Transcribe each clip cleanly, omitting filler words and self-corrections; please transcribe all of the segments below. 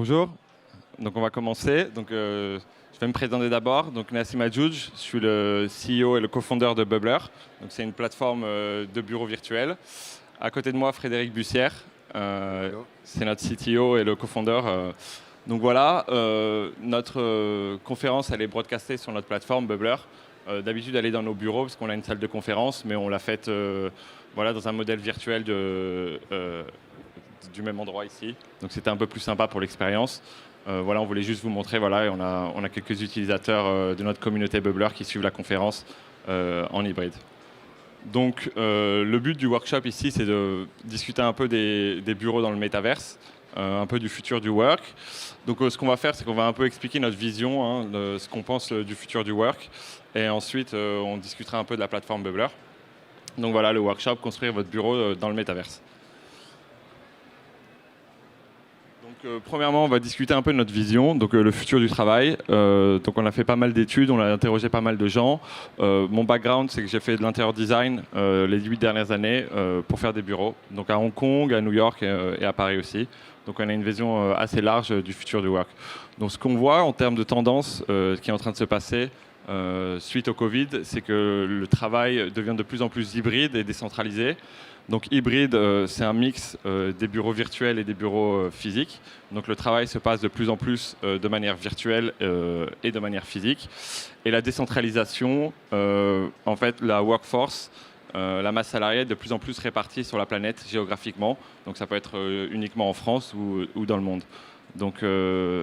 Bonjour, donc on va commencer. Je vais me présenter d'abord. Donc Nassim Adjouj, je suis le CEO et le co-founder de Bubbler. Donc c'est une plateforme de bureaux virtuels. À côté de moi, Frédéric Bussière, c'est notre CTO et le co-founder. Donc voilà, notre conférence elle est broadcastée sur notre plateforme Bubbler. D'habitude, elle est dans nos bureaux parce qu'on a une salle de conférence, mais on l'a faite voilà, dans un modèle virtuel du même endroit ici. Donc c'était un peu plus sympa pour l'expérience. Voilà, on voulait juste vous montrer, voilà, et on a quelques utilisateurs de notre communauté Bubbler qui suivent la conférence en hybride. Donc le but du workshop ici, c'est de discuter un peu des bureaux dans le métaverse, un peu du futur du work. Donc ce qu'on va faire, c'est qu'on va un peu expliquer notre vision, hein, de ce qu'on pense du futur du work. Et ensuite, on discutera un peu de la plateforme Bubbler. Donc voilà, le workshop, construire votre bureau dans le métaverse. Donc, premièrement, on va discuter un peu de notre vision, donc le futur du travail. Donc on a fait pas mal d'études, on a interrogé pas mal de gens. Mon background, c'est que j'ai fait de l'intérieur design les 8 dernières années pour faire des bureaux. Donc à Hong Kong, à New York et à Paris aussi. Donc on a une vision assez large du futur du work. Donc ce qu'on voit en termes de tendance qui est en train de se passer suite au Covid, c'est que le travail devient de plus en plus hybride et décentralisé. Donc hybride, c'est un mix des bureaux virtuels et des bureaux physiques. Donc le travail se passe de plus en plus de manière virtuelle et de manière physique. Et la décentralisation, en fait, la workforce, la masse salariale est de plus en plus répartie sur la planète géographiquement. Donc ça peut être uniquement en France ou dans le monde. Donc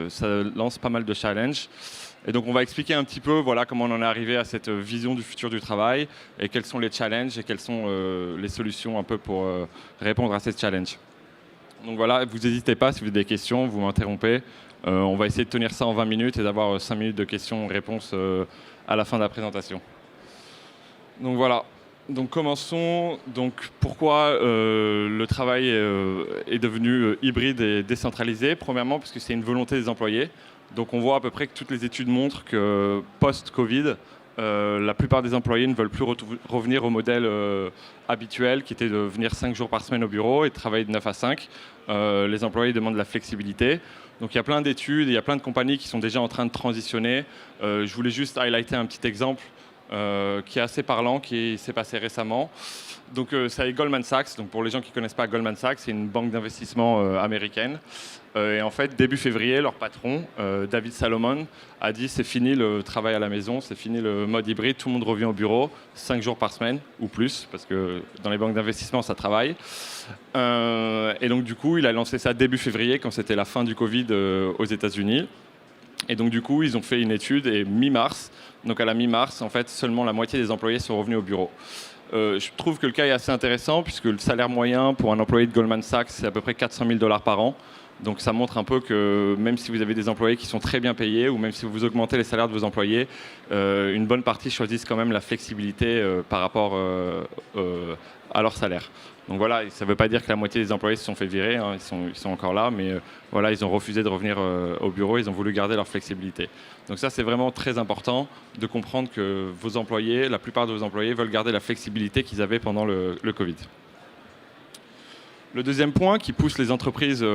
ça lance pas mal de challenges. Et donc on va expliquer un petit peu voilà, comment on en est arrivé à cette vision du futur du travail et quels sont les challenges et quelles sont les solutions un peu pour répondre à ces challenges. Donc voilà, vous n'hésitez pas, si vous avez des questions, vous m'interrompez. On va essayer de tenir ça en 20 minutes et d'avoir 5 minutes de questions-réponses à la fin de la présentation. Donc voilà. Donc commençons. Donc pourquoi le travail est devenu hybride et décentralisé? Premièrement, parce que c'est une volonté des employés. Donc on voit à peu près que toutes les études montrent que post-Covid, la plupart des employés ne veulent plus revenir au modèle habituel qui était de venir 5 jours par semaine au bureau et de travailler de 9 à 5. Les employés demandent la flexibilité. Donc il y a plein d'études, il y a plein de compagnies qui sont déjà en train de transitionner. Je voulais juste highlighter un petit exemple qui est assez parlant, qui s'est passé récemment. Donc c'est Goldman Sachs. Donc pour les gens qui ne connaissent pas Goldman Sachs, c'est une banque d'investissement américaine. Et en fait, début février, leur patron, David Salomon, a dit c'est fini le travail à la maison, c'est fini le mode hybride, tout le monde revient au bureau 5 jours par semaine ou plus, parce que dans les banques d'investissement, ça travaille. Et donc du coup, il a lancé ça début février, quand c'était la fin du Covid aux États-Unis. Et donc du coup, ils ont fait une étude et mi-mars, donc à la mi-mars, en fait, seulement la moitié des employés sont revenus au bureau. Je trouve que le cas est assez intéressant puisque le salaire moyen pour un employé de Goldman Sachs, c'est à peu près 400 000 $ par an. Donc ça montre un peu que même si vous avez des employés qui sont très bien payés ou même si vous augmentez les salaires de vos employés, une bonne partie choisissent quand même la flexibilité par rapport à leur salaire. Donc voilà, ça ne veut pas dire que la moitié des employés se sont fait virer, hein, ils sont encore là, mais voilà, ils ont refusé de revenir au bureau, ils ont voulu garder leur flexibilité. Donc ça, c'est vraiment très important de comprendre que vos employés, la plupart de vos employés veulent garder la flexibilité qu'ils avaient pendant le Covid. Le deuxième point qui pousse les entreprises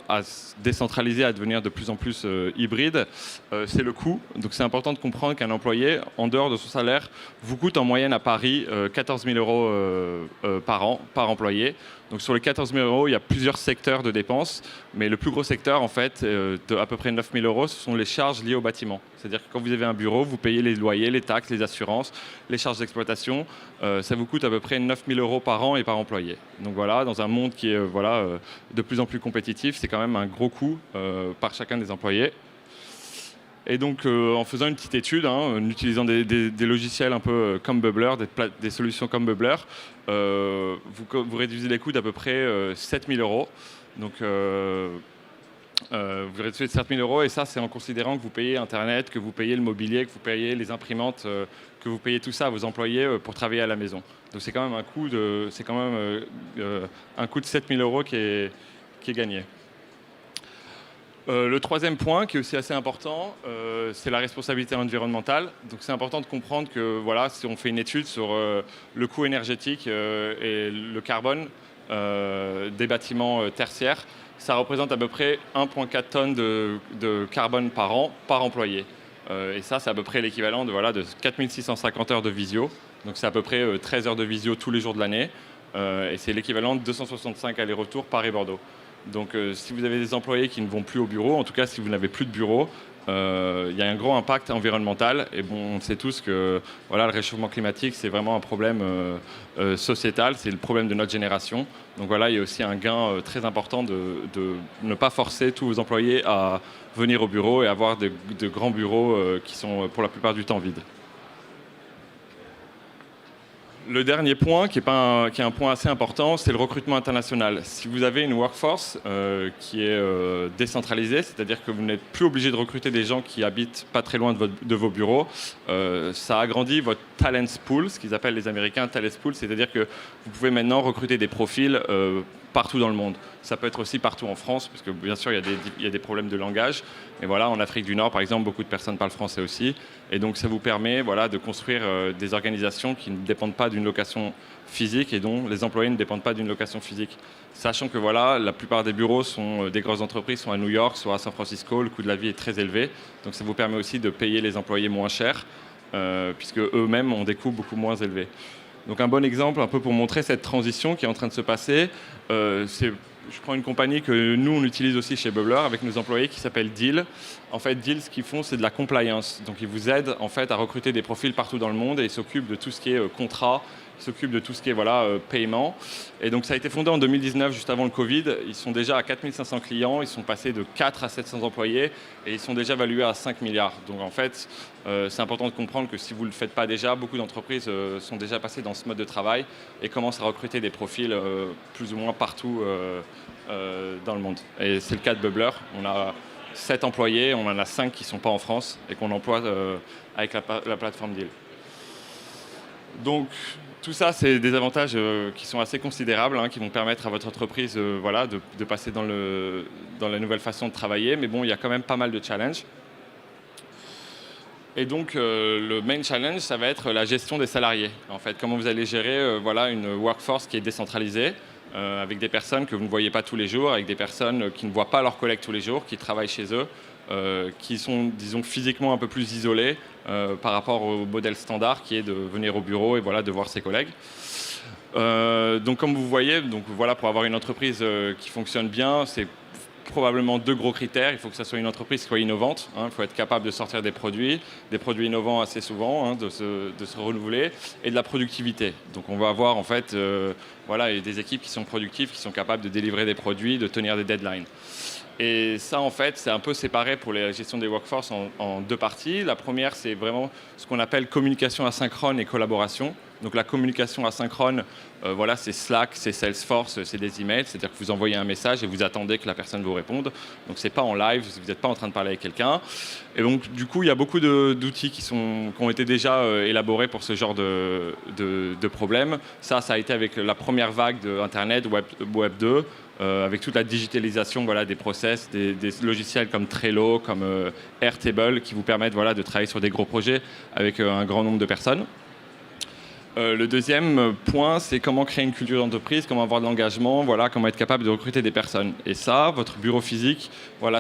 à se décentraliser, à devenir de plus en plus hybrides, c'est le coût. Donc c'est important de comprendre qu'un employé, en dehors de son salaire, vous coûte en moyenne à Paris 14 000 € par an, par employé. Donc sur les 14 000 €, il y a plusieurs secteurs de dépenses, mais le plus gros secteur, en fait, de à peu près 9 000 €, ce sont les charges liées au bâtiment. C'est-à-dire que quand vous avez un bureau, vous payez les loyers, les taxes, les assurances, les charges d'exploitation. Ça vous coûte à peu près 9 000 € par an et par employé. Donc voilà, dans un monde qui est de plus en plus compétitif, c'est quand même un gros coût par chacun des employés. Et donc, en faisant une petite étude, en utilisant des logiciels un peu comme Bubbler, des solutions comme Bubbler, vous réduisez les coûts d'à peu près 7 000 €. Donc, vous réduisez 7 000 € et ça, c'est en considérant que vous payez Internet, que vous payez le mobilier, que vous payez les imprimantes, que vous payez tout ça à vos employés pour travailler à la maison. Donc, c'est quand même un coût de 7 000 € qui est gagné. Le troisième point, qui est aussi assez important, c'est la responsabilité environnementale. Donc c'est important de comprendre que voilà, si on fait une étude sur le coût énergétique et le carbone des bâtiments tertiaires, ça représente à peu près 1,4 tonnes de carbone par an, par employé. Et ça, c'est à peu près l'équivalent de 4650 heures de visio. Donc c'est à peu près 13 heures de visio tous les jours de l'année. Et c'est l'équivalent de 265 allers-retours Paris-Bordeaux. Donc si vous avez des employés qui ne vont plus au bureau, en tout cas si vous n'avez plus de bureau, il y a un gros impact environnemental. Et bon, on sait tous que le réchauffement climatique, c'est vraiment un problème sociétal, c'est le problème de notre génération. Donc voilà, il y a aussi un gain très important de ne pas forcer tous vos employés à venir au bureau et avoir de grands bureaux qui sont pour la plupart du temps vides. Le dernier point, qui est un point assez important, c'est le recrutement international. Si vous avez une workforce qui est décentralisée, c'est-à-dire que vous n'êtes plus obligé de recruter des gens qui habitent pas très loin de vos bureaux, ça agrandit votre talent pool, ce qu'ils appellent les Américains talent pool, c'est-à-dire que vous pouvez maintenant recruter des profils partout dans le monde. Ça peut être aussi partout en France, parce que bien sûr, il y a des problèmes de langage. Mais voilà, en Afrique du Nord, par exemple, beaucoup de personnes parlent français aussi. Et donc, ça vous permet de construire des organisations qui ne dépendent pas d'une location physique et dont les employés ne dépendent pas d'une location physique. Sachant que la plupart des bureaux sont des grosses entreprises, sont à New York, soit à San Francisco. Le coût de la vie est très élevé. Donc, ça vous permet aussi de payer les employés moins cher, puisque eux-mêmes ont des coûts beaucoup moins élevés. Donc un bon exemple, un peu pour montrer cette transition qui est en train de se passer, je prends une compagnie que nous, on utilise aussi chez Bubbler avec nos employés qui s'appelle Deal. En fait, Deal, ce qu'ils font, c'est de la compliance. Donc ils vous aident en fait à recruter des profils partout dans le monde et ils s'occupent de tout ce qui est contrat, ils s'occupent de tout ce qui est paiement. Et donc ça a été fondé en 2019, juste avant le Covid. Ils sont déjà à 4500 clients, ils sont passés de 4 à 700 employés et ils sont déjà valués à 5 milliards. Donc en fait, c'est important de comprendre que si vous ne le faites pas déjà, beaucoup d'entreprises sont déjà passées dans ce mode de travail et commencent à recruter des profils plus ou moins partout dans le monde. Et c'est le cas de Bubbler. On a 7 employés, on en a 5 qui ne sont pas en France et qu'on emploie avec la plateforme Deal. Donc tout ça, c'est des avantages qui sont assez considérables, qui vont permettre à votre entreprise de passer dans la nouvelle façon de travailler. Mais bon, il y a quand même pas mal de challenges. Et donc, le main challenge, ça va être la gestion des salariés. En fait, comment vous allez gérer une workforce qui est décentralisée, avec des personnes que vous ne voyez pas tous les jours, avec des personnes qui ne voient pas leurs collègues tous les jours, qui travaillent chez eux, qui sont, disons, physiquement un peu plus isolés par rapport au modèle standard qui est de venir au bureau et de voir ses collègues. Donc, comme vous voyez, pour avoir une entreprise qui fonctionne bien, c'est probablement 2 gros critères. Il faut que ça soit une entreprise qui soit innovante. Il faut être capable de sortir des produits innovants assez souvent, de se renouveler, et de la productivité. Donc on va avoir en fait des équipes qui sont productives, qui sont capables de délivrer des produits, de tenir des deadlines. Et ça, en fait, c'est un peu séparé pour la gestion des workforce en 2 parties. La première, c'est vraiment ce qu'on appelle communication asynchrone et collaboration. Donc la communication asynchrone, c'est Slack, c'est Salesforce, c'est des emails. C'est-à-dire que vous envoyez un message et vous attendez que la personne vous réponde. Donc c'est pas en live, vous n'êtes pas en train de parler avec quelqu'un. Et donc du coup, il y a beaucoup d'outils qui ont été déjà élaborés pour ce genre de problème. Ça a été avec la première vague d'Internet, Web 2. Avec toute la digitalisation des process, des logiciels comme Trello, comme Airtable, qui vous permettent de travailler sur des gros projets avec un grand nombre de personnes. Le deuxième point, c'est comment créer une culture d'entreprise, comment avoir de l'engagement, comment être capable de recruter des personnes. Et ça, votre bureau physique,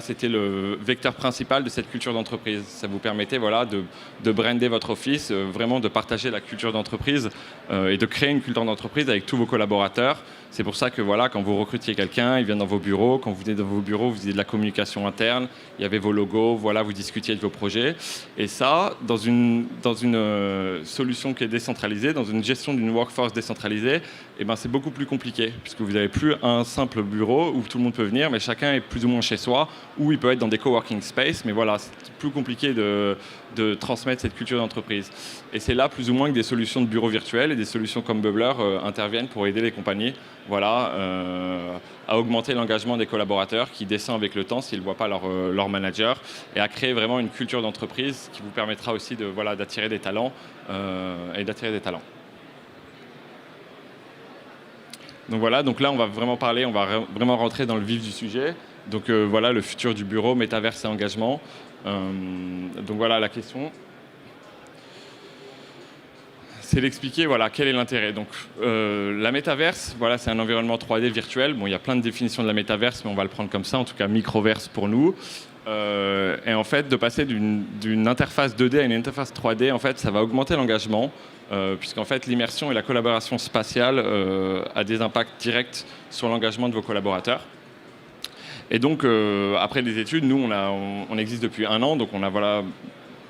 c'était le vecteur principal de cette culture d'entreprise. Ça vous permettait de brander votre office, vraiment de partager la culture d'entreprise et de créer une culture d'entreprise avec tous vos collaborateurs. C'est pour ça que quand vous recrutiez quelqu'un, il vient dans vos bureaux. Quand vous venez dans vos bureaux, vous faisiez de la communication interne. Il y avait vos logos, vous discutiez de vos projets. Et ça, dans une solution qui est décentralisée, dans une gestion d'une workforce décentralisée, c'est beaucoup plus compliqué, puisque vous n'avez plus un simple bureau où tout le monde peut venir, mais chacun est plus ou moins chez soi, ou il peut être dans des coworking space, mais c'est plus compliqué de transmettre cette culture d'entreprise. Et c'est là plus ou moins que des solutions de bureaux virtuels et des solutions comme Bubbler interviennent pour aider les compagnies à augmenter l'engagement des collaborateurs qui descend avec le temps s'ils ne voient pas leur manager, et à créer vraiment une culture d'entreprise qui vous permettra aussi d'attirer des talents Donc là on va vraiment vraiment rentrer dans le vif du sujet. Donc le futur du bureau, métaverse et engagement. Donc la question. c'est d'expliquer voilà, quel est l'intérêt. Donc, la métaverse, voilà, c'est un environnement 3D virtuel. Bon, il y a plein de définitions de la métaverse, mais on va le prendre comme ça, en tout cas microverse pour nous. Et en fait, de passer d'une interface 2D à une interface 3D, en fait, ça va augmenter l'engagement, puisqu'en fait, l'immersion et la collaboration spatiale a des impacts directs sur l'engagement de vos collaborateurs. Et donc, après des études, nous, on existe depuis 1 an, donc on a voilà,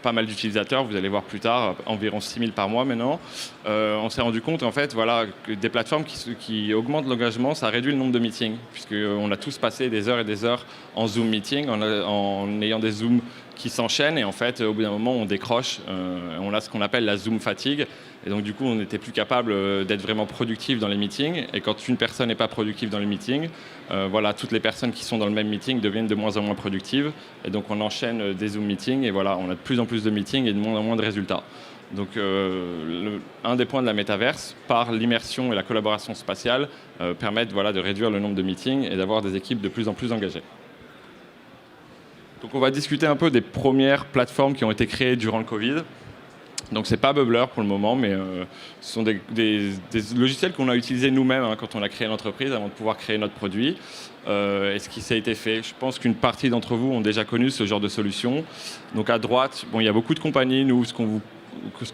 pas mal d'utilisateurs, vous allez voir plus tard, environ 6000 par mois maintenant. On s'est rendu compte en fait, voilà, que des plateformes qui augmentent l'engagement, ça réduit le nombre de meetings, puisqu'on a tous passé des heures et des heures en Zoom meeting, en ayant des Zooms qui s'enchaînent, et en fait, au bout d'un moment, on décroche, on a ce qu'on appelle la Zoom fatigue, et donc du coup, on n'était plus capable d'être vraiment productif dans les meetings, et quand une personne n'est pas productive dans les meetings, voilà, toutes les personnes qui sont dans le même meeting deviennent de moins en moins productives, et donc on enchaîne des Zoom meetings, et voilà, on a de plus en plus de meetings et de moins en moins de résultats. Donc un des points de la métaverse, par l'immersion et la collaboration spatiale, permettent voilà, de réduire le nombre de meetings et d'avoir des équipes de plus en plus engagées. Donc on va discuter un peu des premières plateformes qui ont été créées durant le Covid. Donc c'est pas Bubbler pour le moment, mais ce sont des logiciels qu'on a utilisés nous-mêmes quand on a créé l'entreprise avant de pouvoir créer notre produit. Et ce qui s'est été fait, je pense qu'une partie d'entre vous ont déjà connu ce genre de solution. Donc à droite, bon, il y a beaucoup de compagnies. Nous, ce qu'on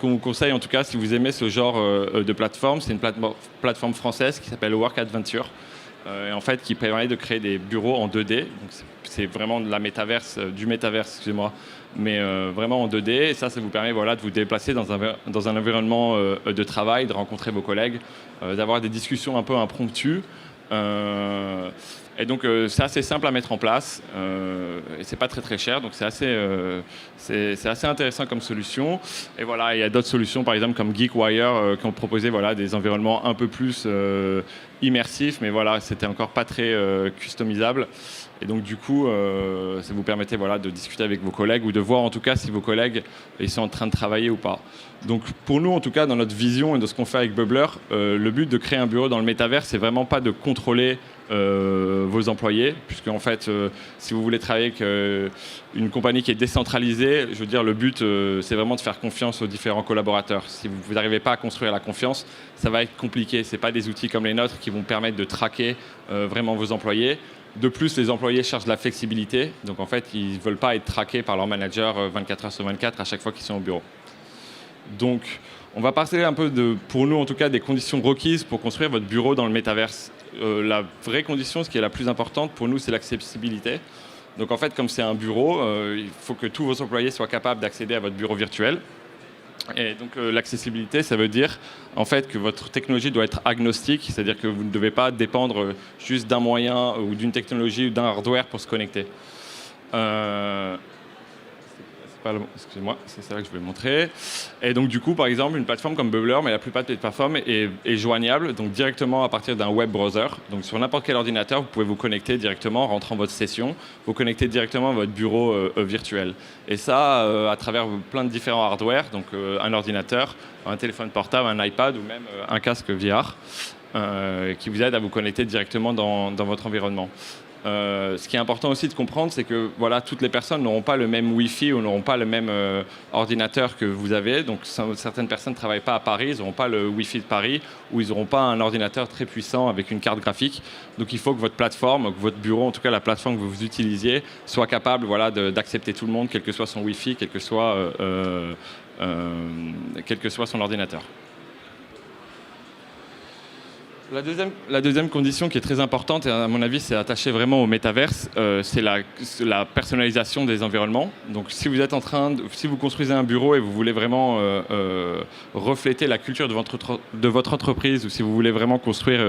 vous conseille, en tout cas, si vous aimez ce genre de plateforme, c'est une plateforme française qui s'appelle Work Adventure. Et en fait, qui permet de créer des bureaux en 2D. Donc c'est vraiment de la métaverse, du métaverse, excusez-moi, mais vraiment en 2D. Et ça vous permet voilà, de vous déplacer dans un environnement de travail, de rencontrer vos collègues, d'avoir des discussions un peu impromptues. Et donc c'est assez simple à mettre en place et c'est pas très très cher, donc c'est assez intéressant comme solution. Et voilà, il y a d'autres solutions, par exemple comme GeekWire, qui ont proposé voilà, des environnements un peu plus immersifs, mais voilà, c'était encore pas très customisable. Et donc du coup, ça vous permettait voilà, de discuter avec vos collègues ou de voir en tout cas si vos collègues ils sont en train de travailler ou pas. Donc pour nous, en tout cas, dans notre vision et de ce qu'on fait avec Bubbler, le but de créer un bureau dans le métavers, c'est vraiment pas de contrôler vos employés, puisque en fait, si vous voulez travailler avec une compagnie qui est décentralisée, je veux dire, le but, c'est vraiment de faire confiance aux différents collaborateurs. Si vous n'arrivez pas à construire la confiance, ça va être compliqué. C'est pas des outils comme les nôtres qui vont permettre de traquer vraiment vos employés. De plus, les employés cherchent de la flexibilité, donc en fait, ils ne veulent pas être traqués par leur manager 24 heures sur 24 à chaque fois qu'ils sont au bureau. Donc, on va parler un peu pour nous en tout cas, des conditions requises pour construire votre bureau dans le métaverse. La vraie condition, ce qui est la plus importante pour nous, c'est l'accessibilité. Donc en fait, comme c'est un bureau, il faut que tous vos employés soient capables d'accéder à votre bureau virtuel. Et donc l'accessibilité, ça veut dire en fait que votre technologie doit être agnostique, c'est-à-dire que vous ne devez pas dépendre juste d'un moyen ou d'une technologie ou d'un hardware pour se connecter. Excusez-moi, c'est ça que je vais montrer. Et donc du coup, par exemple, une plateforme comme Bubbler, mais la plupart des plateformes est joignable donc directement à partir d'un web browser. Donc sur n'importe quel ordinateur, vous pouvez vous connecter directement, en rentrant votre session, vous connecter directement à votre bureau virtuel. Et ça, à travers plein de différents hardware, donc un ordinateur, un téléphone portable, un iPad ou même un casque VR, qui vous aide à vous connecter directement dans votre environnement. Ce qui est important aussi de comprendre, c'est que voilà, toutes les personnes n'auront pas le même Wi-Fi ou n'auront pas le même ordinateur que vous avez. Donc certaines personnes ne travaillent pas à Paris, ils n'auront pas le Wi-Fi de Paris ou ils n'auront pas un ordinateur très puissant avec une carte graphique. Donc il faut que votre plateforme, que votre bureau, en tout cas la plateforme que vous utilisiez, soit capable voilà, d'accepter tout le monde, quel que soit son Wi-Fi, quel que soit son ordinateur. La deuxième condition qui est très importante, et à mon avis c'est attaché vraiment au métaverse, c'est la personnalisation des environnements. Donc si vous construisez un bureau et vous voulez vraiment refléter la culture de votre entreprise, ou si vous voulez vraiment construire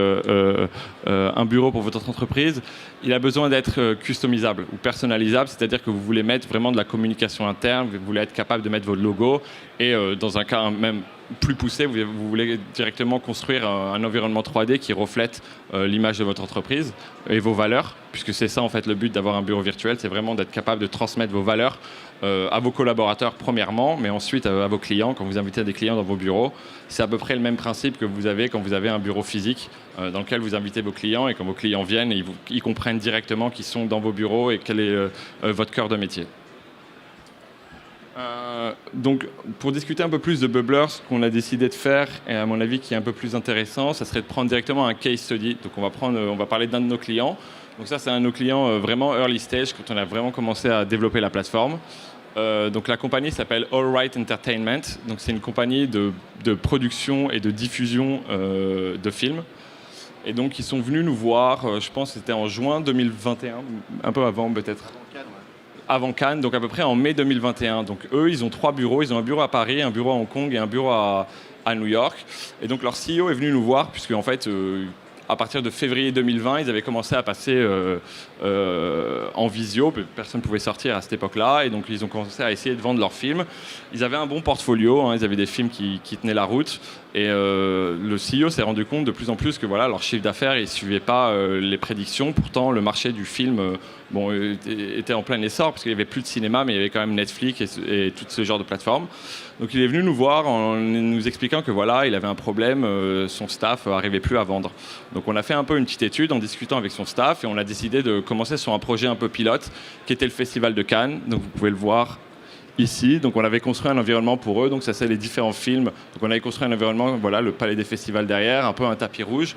un bureau pour votre entreprise, il a besoin d'être customisable ou personnalisable, c'est-à-dire que vous voulez mettre vraiment de la communication interne, vous voulez être capable de mettre votre logo, et dans un cas même plus poussé, vous voulez directement construire un environnement 3D qui reflète l'image de votre entreprise et vos valeurs, puisque c'est ça en fait le but d'avoir un bureau virtuel, c'est vraiment d'être capable de transmettre vos valeurs à vos collaborateurs premièrement, mais ensuite à vos clients, quand vous invitez des clients dans vos bureaux. C'est à peu près le même principe que vous avez quand vous avez un bureau physique dans lequel vous invitez vos clients, et quand vos clients viennent, ils comprennent directement qu'ils sont dans vos bureaux et quel est votre cœur de métier. Donc, pour discuter un peu plus de Bubbler, ce qu'on a décidé de faire, et à mon avis qui est un peu plus intéressant, ça serait de prendre directement un case study. Donc, on va parler d'un de nos clients. Donc ça, c'est un de nos clients vraiment early stage, quand on a vraiment commencé à développer la plateforme. Donc la compagnie s'appelle All Right Entertainment. Donc c'est une compagnie de production et de diffusion de films. Et donc ils sont venus nous voir, je pense que c'était en juin 2021, un peu avant peut-être. Avant Cannes, donc à peu près en mai 2021. Donc eux, ils ont 3 bureaux. Ils ont un bureau à Paris, un bureau à Hong Kong et un bureau à New York. Et donc leur CEO est venu nous voir, puisque en fait, à partir de février 2020, ils avaient commencé à passer en visio. Personne ne pouvait sortir à cette époque-là. Et donc ils ont commencé à essayer de vendre leurs films. Ils avaient un bon portfolio, hein, ils avaient des films qui tenaient la route. Et le CEO s'est rendu compte de plus en plus que voilà, leur chiffre d'affaires ne suivait pas les prédictions. Pourtant, le marché du film était en plein essor, parce qu'il n'y avait plus de cinéma, mais il y avait quand même Netflix et tout ce genre de plateformes. Donc il est venu nous voir en nous expliquant que voilà, il avait un problème, son staff n'arrivait plus à vendre. Donc on a fait un peu une petite étude en discutant avec son staff et on a décidé de commencer sur un projet un peu pilote qui était le Festival de Cannes. Donc vous pouvez le voir ici. Donc on avait construit un environnement pour eux, donc ça c'est les différents films. Donc on avait construit un environnement, voilà, le palais des festivals derrière, un peu un tapis rouge,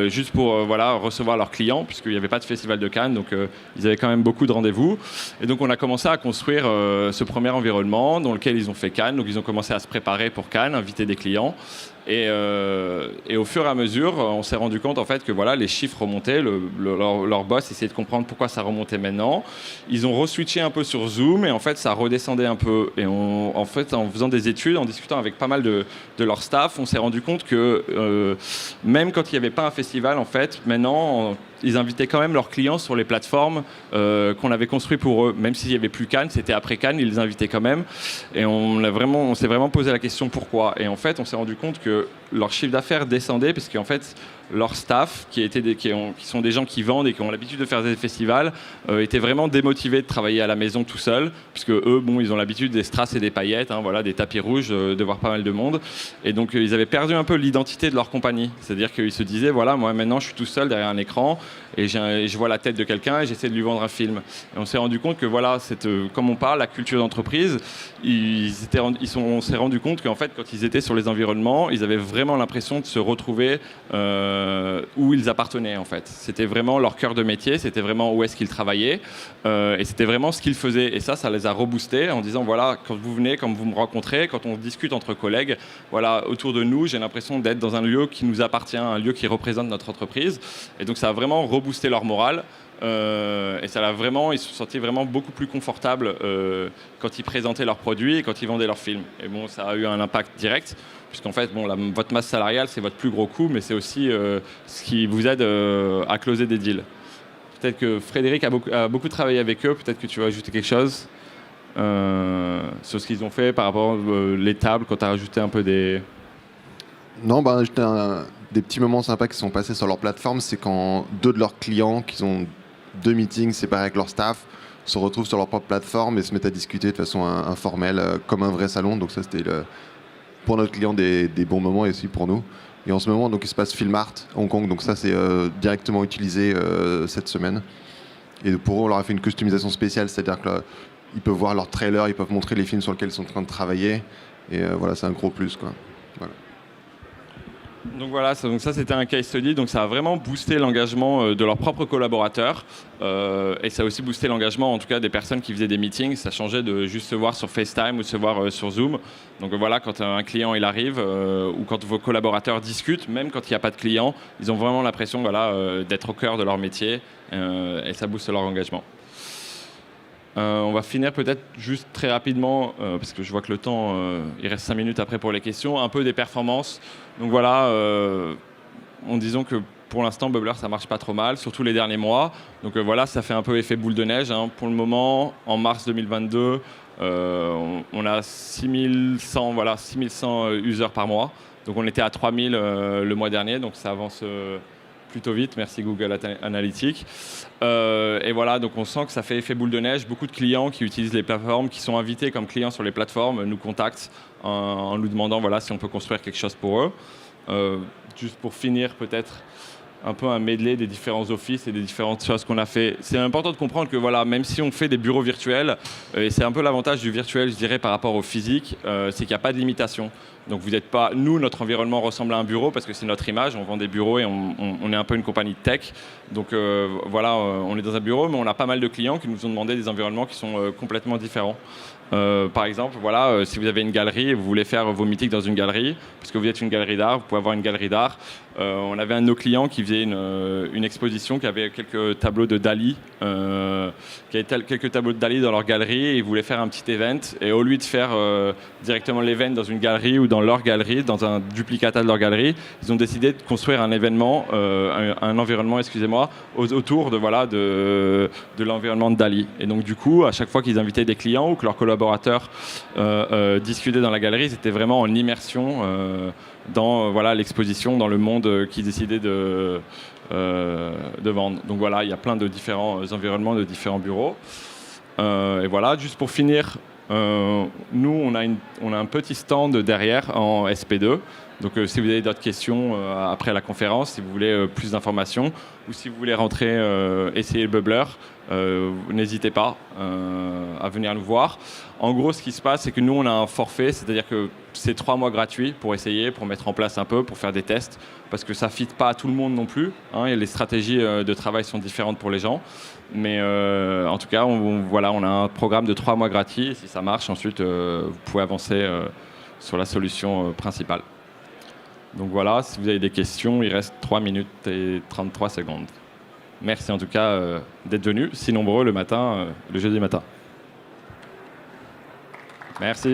juste pour voilà, recevoir leurs clients, puisqu'il n'y avait pas de festival de Cannes, donc ils avaient quand même beaucoup de rendez-vous. Et donc on a commencé à construire ce premier environnement dans lequel ils ont fait Cannes. Donc ils ont commencé à se préparer pour Cannes, inviter des clients. Et au fur et à mesure, on s'est rendu compte en fait que voilà, les chiffres remontaient. Leur boss essayait de comprendre pourquoi ça remontait maintenant. Ils ont re-switché un peu sur Zoom et en fait ça redescendait un peu. Et en faisant des études, en discutant avec pas mal de leur staff, on s'est rendu compte que même quand il n'y avait pas un festival, en fait, maintenant ils invitaient quand même leurs clients sur les plateformes qu'on avait construites pour eux. Même s'il n'y avait plus Cannes, c'était après Cannes, ils les invitaient quand même. Et on s'est vraiment posé la question pourquoi. Et en fait, on s'est rendu compte que leur chiffre d'affaires descendait parce qu'en fait, leur staff, qui sont des gens qui vendent et qui ont l'habitude de faire des festivals, étaient vraiment démotivés de travailler à la maison tout seul, puisque eux, ils ont l'habitude des strass et des paillettes, hein, voilà, des tapis rouges, de voir pas mal de monde. Et donc, ils avaient perdu un peu l'identité de leur compagnie. C'est-à-dire qu'ils se disaient, voilà, moi maintenant, je suis tout seul derrière un écran et je vois la tête de quelqu'un et j'essaie de lui vendre un film. Et on s'est rendu compte que, voilà, comme on parle, la culture d'entreprise, on s'est rendu compte qu'en fait, quand ils étaient sur les environnements, ils avaient vraiment l'impression de se retrouver où ils appartenaient en fait. C'était vraiment leur cœur de métier, c'était vraiment où est-ce qu'ils travaillaient et c'était vraiment ce qu'ils faisaient. Et ça les a reboostés en disant voilà, quand vous venez, quand vous me rencontrez, quand on discute entre collègues, voilà, autour de nous, j'ai l'impression d'être dans un lieu qui nous appartient, un lieu qui représente notre entreprise. Et donc ça a vraiment reboosté leur morale. Et ils se sont sentis vraiment beaucoup plus confortables quand ils présentaient leurs produits et quand ils vendaient leurs films. Et bon, ça a eu un impact direct, puisqu'en fait, votre masse salariale, c'est votre plus gros coût, mais c'est aussi ce qui vous aide à closer des deals. Peut-être que Frédéric a beaucoup travaillé avec eux, peut-être que tu vas ajouter quelque chose sur ce qu'ils ont fait par rapport les tables, quand tu as rajouté un peu des... Non, des petits moments sympas qui sont passés sur leur plateforme, c'est quand 2 de leurs clients, qui ont 2 meetings séparés avec leur staff, se retrouvent sur leur propre plateforme et se mettent à discuter de façon informelle, comme un vrai salon. Donc ça, c'était pour notre client des bons moments et aussi pour nous. Et en ce moment, donc, il se passe Film Art Hong Kong. Donc ça, c'est directement utilisé cette semaine. Et pour eux, on leur a fait une customisation spéciale, c'est-à-dire qu'ils peuvent voir leurs trailers, ils peuvent montrer les films sur lesquels ils sont en train de travailler. Et voilà, c'est un gros plus, quoi. Voilà. Donc voilà, ça c'était un case study, donc ça a vraiment boosté l'engagement de leurs propres collaborateurs et ça a aussi boosté l'engagement en tout cas des personnes qui faisaient des meetings. Ça changeait de juste se voir sur FaceTime ou de se voir sur Zoom. Donc voilà, quand un client il arrive ou quand vos collaborateurs discutent, même quand il n'y a pas de client, ils ont vraiment l'impression d'être au cœur de leur métier et ça booste leur engagement. On va finir peut-être juste très rapidement, parce que je vois que le temps, il reste 5 minutes après pour les questions, un peu des performances. Donc voilà, en disant que pour l'instant, Bubbler, ça marche pas trop mal, surtout les derniers mois. Donc voilà, ça fait un peu effet boule de neige. Hein. Pour le moment, en mars 2022, on a 6100 users par mois. Donc on était à 3000 le mois dernier, donc ça avance... plutôt vite, merci Google Analytics. Et voilà, donc on sent que ça fait effet boule de neige. Beaucoup de clients qui utilisent les plateformes, qui sont invités comme clients sur les plateformes, nous contactent en nous demandant voilà, si on peut construire quelque chose pour eux. Juste pour finir peut-être, un peu un medley des différents offices et des différentes choses qu'on a fait. C'est important de comprendre que voilà, même si on fait des bureaux virtuels, et c'est un peu l'avantage du virtuel, je dirais, par rapport au physique, c'est qu'il n'y a pas de limitation. Donc vous n'êtes pas, nous, notre environnement ressemble à un bureau parce que c'est notre image, on vend des bureaux et on est un peu une compagnie de tech. Donc voilà, on est dans un bureau, mais on a pas mal de clients qui nous ont demandé des environnements qui sont complètement différents. Par exemple, voilà, si vous avez une galerie et vous voulez faire vos meetings dans une galerie, parce que vous êtes une galerie d'art, vous pouvez avoir une galerie d'art. On avait un de nos clients qui faisait une exposition qui avait quelques tableaux de Dali, quelques tableaux de Dali dans leur galerie, et ils voulaient faire un petit event. Et au lieu de faire directement l'event dans une galerie ou dans leur galerie, dans un duplicata de leur galerie, ils ont décidé de construire un événement, un environnement, excusez-moi, autour de l'environnement de Dali. Et donc du coup, à chaque fois qu'ils invitaient des clients ou que leurs collaborateurs discutaient dans la galerie, ils étaient vraiment en immersion dans l'exposition, dans le monde qu'ils décidaient de vendre. Donc voilà, il y a plein de différents environnements, de différents bureaux. Et voilà, juste pour finir, nous, on a un petit stand derrière en SP2. Donc si vous avez d'autres questions après la conférence, si vous voulez plus d'informations, ou si vous voulez rentrer essayer le bubbler, n'hésitez pas à venir nous voir. En gros, ce qui se passe, c'est que nous, on a un forfait, c'est-à-dire que c'est 3 mois gratuits pour essayer, pour mettre en place un peu, pour faire des tests, parce que ça ne fit pas à tout le monde non plus, hein, et les stratégies de travail sont différentes pour les gens. Mais en tout cas, on a un programme de 3 mois gratuits, et si ça marche, ensuite, vous pouvez avancer sur la solution principale. Donc voilà, si vous avez des questions, il reste 3 minutes et 33 secondes. Merci en tout cas d'être venus, si nombreux le matin, le jeudi matin. Merci.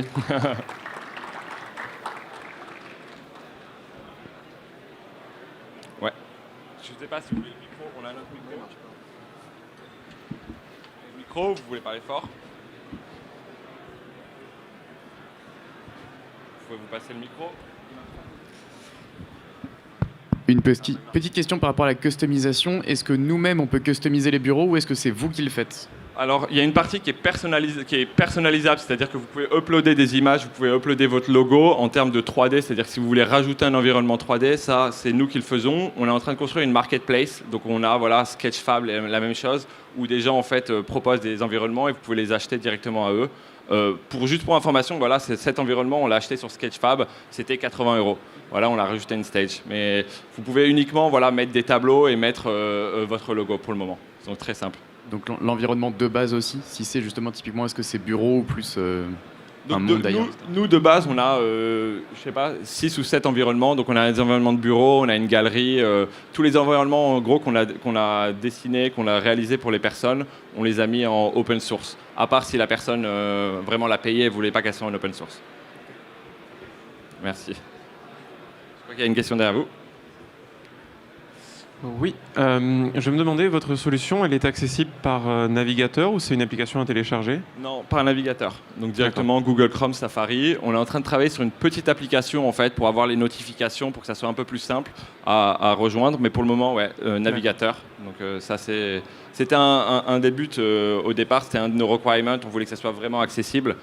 Ouais. Je ne sais pas si vous voulez le micro, on a un autre micro. Le micro, vous voulez parler fort? Vous pouvez vous passer le micro? Une petite question par rapport à la customisation. Est-ce que nous-mêmes, on peut customiser les bureaux ou est-ce que c'est vous qui le faites? Alors, il y a une partie qui est personnalisable, c'est-à-dire que vous pouvez uploader des images, vous pouvez uploader votre logo en termes de 3D, c'est-à-dire que si vous voulez rajouter un environnement 3D, ça, c'est nous qui le faisons. On est en train de construire une marketplace, donc on a Sketchfab, la même chose, où des gens en fait proposent des environnements et vous pouvez les acheter directement à eux. Juste pour information, voilà, cet environnement, on l'a acheté sur Sketchfab, c'était 80 €. Voilà, on a rajouté une stage. Mais vous pouvez uniquement mettre des tableaux et mettre votre logo pour le moment. Donc très simple. Donc l'environnement de base aussi, si c'est justement typiquement, est-ce que c'est bureau ou plus un monde d'ailleurs? Nous, de base, on a 6 ou 7 environnements. Donc on a des environnements de bureau, on a une galerie. Tous les environnements en gros qu'on a dessinés, qu'on a réalisés pour les personnes, on les a mis en open source. À part si la personne vraiment l'a payé et ne voulait pas qu'elle soit en open source. Merci. Je crois qu'il y a une question derrière vous. Oui, je me demandais, votre solution, elle est accessible par navigateur ou c'est une application à télécharger? Non, par navigateur. Donc directement Google Chrome, Safari. On est en train de travailler sur une petite application en fait pour avoir les notifications, pour que ça soit un peu plus simple à rejoindre. Mais pour le moment, navigateur. Donc ça c'était un des buts au départ, c'était un de nos requirements. On voulait que ça soit vraiment accessible.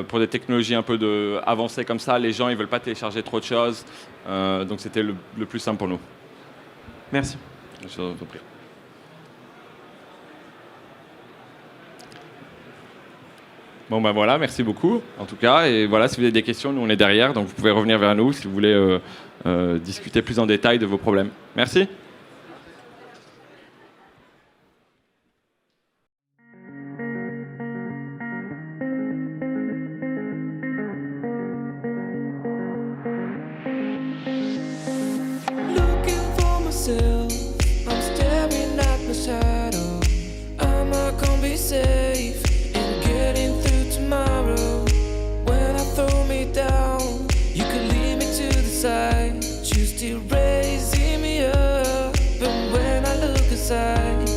Pour des technologies un peu avancées comme ça, les gens ils veulent pas télécharger trop de choses. Donc c'était le plus simple pour nous. Merci. Je vous en prie. Bon ben voilà, merci beaucoup en tout cas. Et voilà, si vous avez des questions, nous on est derrière, donc vous pouvez revenir vers nous si vous voulez discuter plus en détail de vos problèmes. Merci. I'm staring at my shadow. Am I gonna be safe in getting through tomorrow? When I throw me down, you can lead me to the side. You still raising me up, but when I look aside,